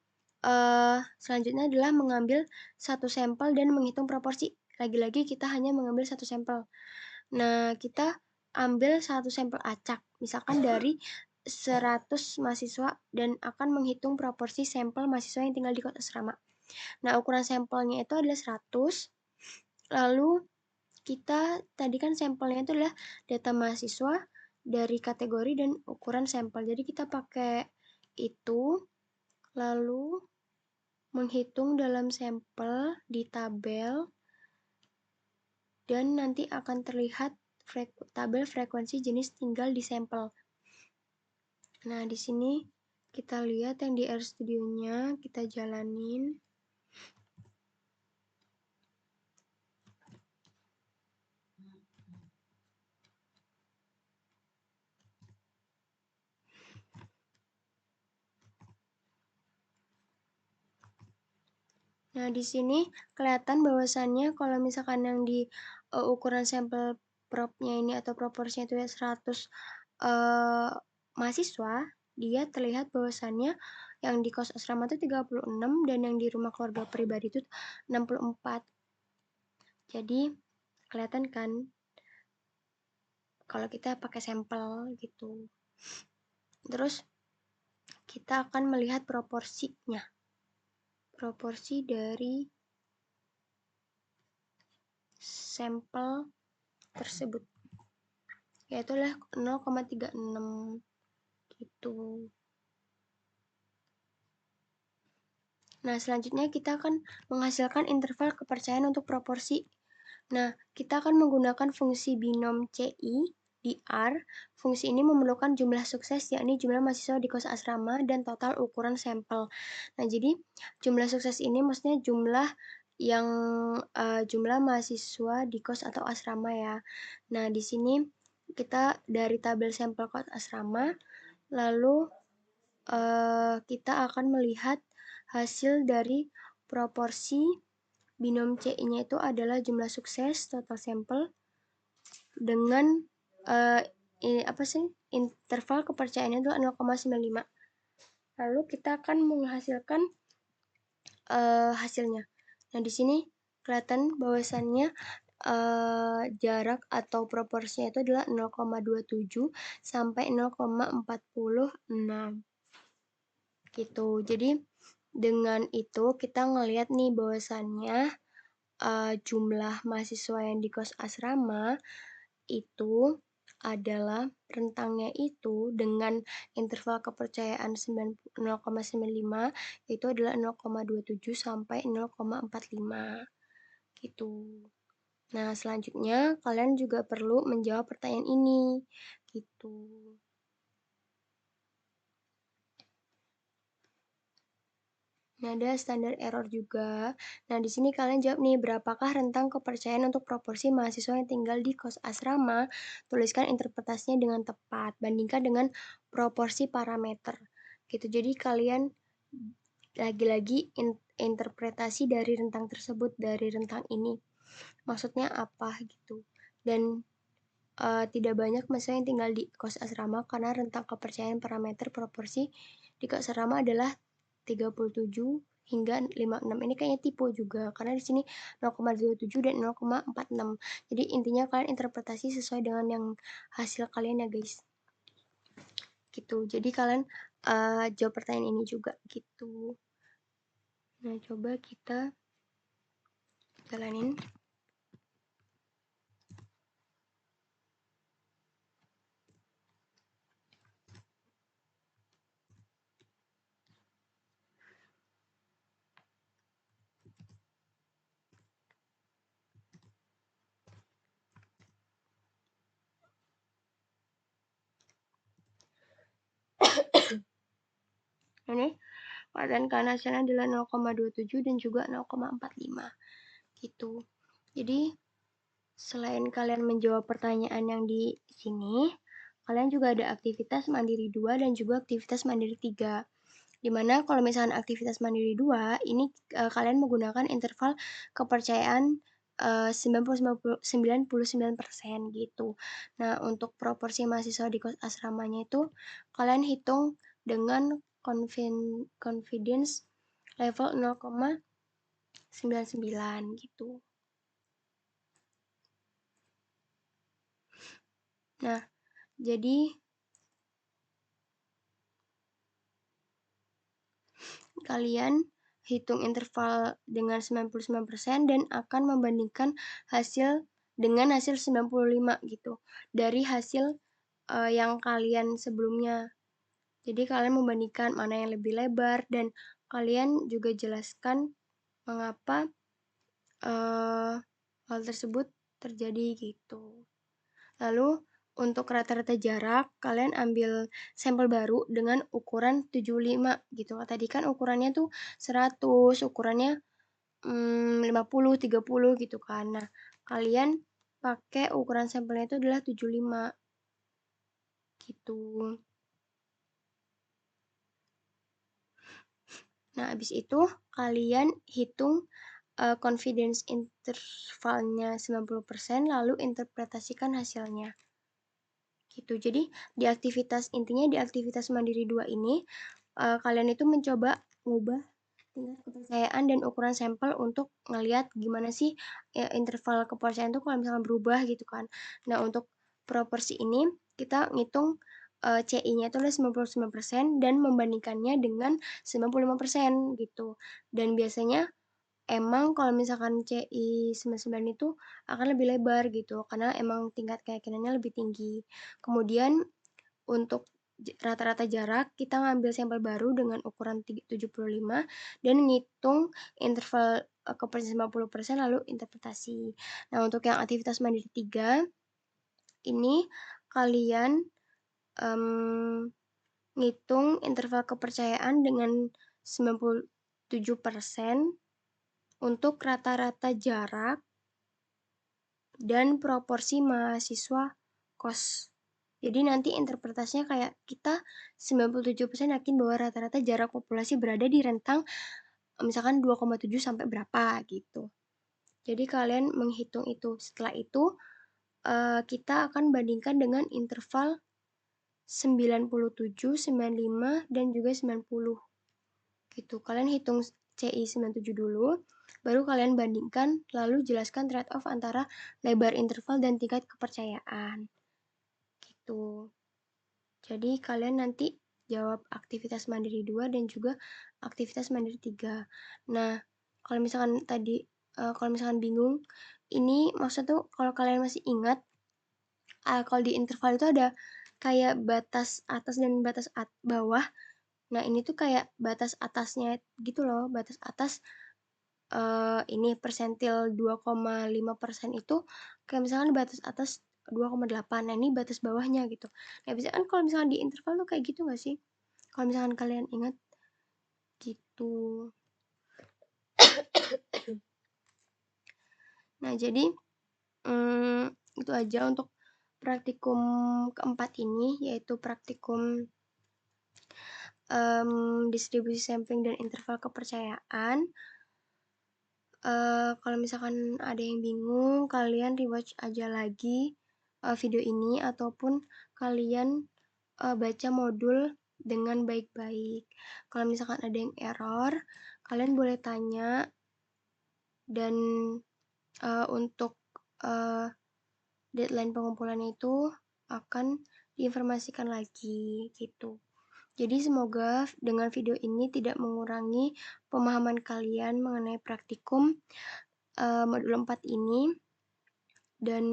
selanjutnya adalah mengambil satu sampel dan menghitung proporsi. Lagi-lagi kita hanya mengambil satu sampel. Nah, kita ambil satu sampel acak, misalkan dari 100 mahasiswa dan akan menghitung proporsi sampel mahasiswa yang tinggal di kos asrama. Nah, ukuran sampelnya itu adalah 100. Lalu kita tadi kan sampelnya itu adalah data mahasiswa dari kategori dan ukuran sampel. Jadi kita pakai itu, lalu menghitung dalam sampel di tabel, dan nanti akan terlihat tabel frekuensi jenis tinggal di sampel. Nah, di sini kita lihat yang di RStudio-nya, kita jalanin. Nah, di sini kelihatan bahwasannya kalau misalkan yang di ukuran sampel propnya ini atau proporsinya itu 100 mahasiswa, dia terlihat bahwasannya yang di kos asrama itu 36 dan yang di rumah keluarga pribadi itu 64. Jadi kelihatan kan kalau kita pakai sampel gitu. Terus kita akan melihat proporsinya. Proporsi dari sampel tersebut, yaitu adalah 0,36 gitu. Nah, selanjutnya kita akan menghasilkan interval kepercayaan untuk proporsi. Nah, kita akan menggunakan fungsi binom CI di R. Fungsi ini memerlukan jumlah sukses, yakni jumlah mahasiswa di kos asrama dan total ukuran sampel. Nah, jadi jumlah sukses ini maksudnya jumlah yang jumlah mahasiswa di kos atau asrama ya. Nah, di sini kita dari tabel sampel kos asrama, lalu kita akan melihat hasil dari proporsi binom CI-nya itu adalah jumlah sukses total sampel dengan interval kepercayaannya adalah 0,95. Lalu kita akan menghasilkan hasilnya. Nah, di sini kelihatan bahwasannya jarak atau proporsinya itu adalah 0,27 sampai 0,46 gitu. Jadi dengan itu kita ngelihat nih bahwasannya jumlah mahasiswa yang di kos asrama itu adalah rentangnya itu dengan interval kepercayaan 0,95 itu adalah 0,27 sampai 0,45 gitu. Nah, selanjutnya kalian juga perlu menjawab pertanyaan ini gitu. Nah, ada standar error juga. Nah, di sini kalian jawab nih, berapakah rentang kepercayaan untuk proporsi mahasiswa yang tinggal di kos asrama? Tuliskan interpretasinya dengan tepat. Bandingkan dengan proporsi parameter. Gitu. Jadi kalian lagi-lagi interpretasi dari rentang tersebut, dari rentang ini. Maksudnya apa gitu. Dan tidak banyak mahasiswa yang tinggal di kos asrama karena rentang kepercayaan parameter proporsi di kos asrama adalah 37 hingga 56. Ini kayaknya tipe juga karena di sini 0,27 dan 0,46. Jadi intinya kalian interpretasi sesuai dengan yang hasil kalian ya guys. Gitu. Jadi kalian jawab pertanyaan ini juga gitu. Nah, coba kita jalanin. Ini dan karena hasilnya adalah 0,27 dan juga 0,45 gitu. Jadi selain kalian menjawab pertanyaan yang di sini, kalian juga ada aktivitas mandiri 2 dan juga aktivitas mandiri 3. Dimana kalau misalnya aktivitas mandiri 2, ini kalian menggunakan interval kepercayaan 99% gitu. Nah, untuk proporsi mahasiswa di kos asramanya itu kalian hitung dengan confidence level 0,99 gitu. Nah, jadi kalian hitung interval dengan 99% dan akan membandingkan hasil dengan hasil 95 gitu. Dari hasil yang kalian sebelumnya. Jadi kalian membandingkan mana yang lebih lebar dan kalian juga jelaskan mengapa hal tersebut terjadi gitu. Lalu untuk rata-rata jarak, kalian ambil sampel baru dengan ukuran 75 gitu. Tadi kan ukurannya tuh 100, ukurannya 50, 30 gitu kan. Nah, kalian pakai ukuran sampelnya itu adalah 75 gitu. Nah, habis itu kalian hitung confidence intervalnya 90% lalu interpretasikan hasilnya. Gitu. Jadi di aktivitas intinya di aktivitas mandiri 2 ini kalian itu mencoba mengubah tingkat kepercayaan dan ukuran sampel untuk ngelihat gimana sih interval kepercayaan itu kalau misalnya berubah gitu kan. Nah, untuk proporsi ini kita ngitung CI-nya itu adalah 99% dan membandingkannya dengan 95% gitu. Dan biasanya emang kalau misalkan CI 99 itu akan lebih lebar gitu karena emang tingkat keyakinannya lebih tinggi. Kemudian untuk rata-rata jarak kita ngambil sampel baru dengan ukuran 75 dan ngitung interval kepercayaan 50% lalu interpretasi. Nah, untuk yang aktivitas mandiri 3 ini kalian ngitung interval kepercayaan dengan 97% untuk rata-rata jarak dan proporsi mahasiswa kos. Jadi nanti interpretasinya kayak kita 97% yakin bahwa rata-rata jarak populasi berada di rentang misalkan 2,7 sampai berapa gitu. Jadi kalian menghitung itu. Setelah itu kita akan bandingkan dengan interval 97, 95, dan juga 90 gitu. Kalian hitung CI 97 dulu, baru kalian bandingkan, lalu jelaskan trade-off antara lebar interval dan tingkat kepercayaan gitu. Jadi kalian nanti jawab aktivitas mandiri 2 dan juga aktivitas mandiri 3. Nah, kalau misalkan tadi kalau misalkan bingung, ini maksudnya tuh kalau kalian masih ingat, kalau di interval itu ada kayak batas atas dan batas bawah. Nah, ini tuh kayak batas atasnya gitu loh, batas atas ini persentil 2,5% itu kayak misalkan batas atas 2,8. Nah, ini batas bawahnya gitu. Nah, biasanya kan kalau misalkan di interval tuh kayak gitu nggak sih? Kalau misalkan kalian ingat gitu. Nah, jadi itu aja untuk praktikum keempat ini, yaitu praktikum distribusi sampling dan interval kepercayaan. Kalau misalkan ada yang bingung, kalian rewatch aja lagi video ini ataupun kalian baca modul dengan baik-baik. Kalau misalkan ada yang error, kalian boleh tanya dan untuk deadline pengumpulannya itu akan diinformasikan lagi gitu. Jadi semoga dengan video ini tidak mengurangi pemahaman kalian mengenai praktikum modul 4 ini dan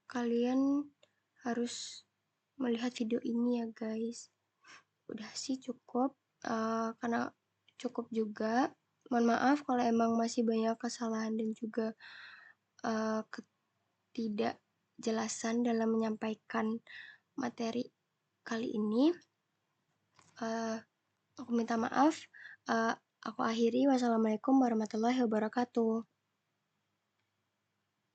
kalian harus melihat video ini ya guys. Udah sih cukup karena cukup juga. Mohon maaf kalau emang masih banyak kesalahan dan juga ketidakjelasan dalam menyampaikan materi kali ini. Aku minta maaf. Aku akhiri. Wassalamualaikum warahmatullahi wabarakatuh.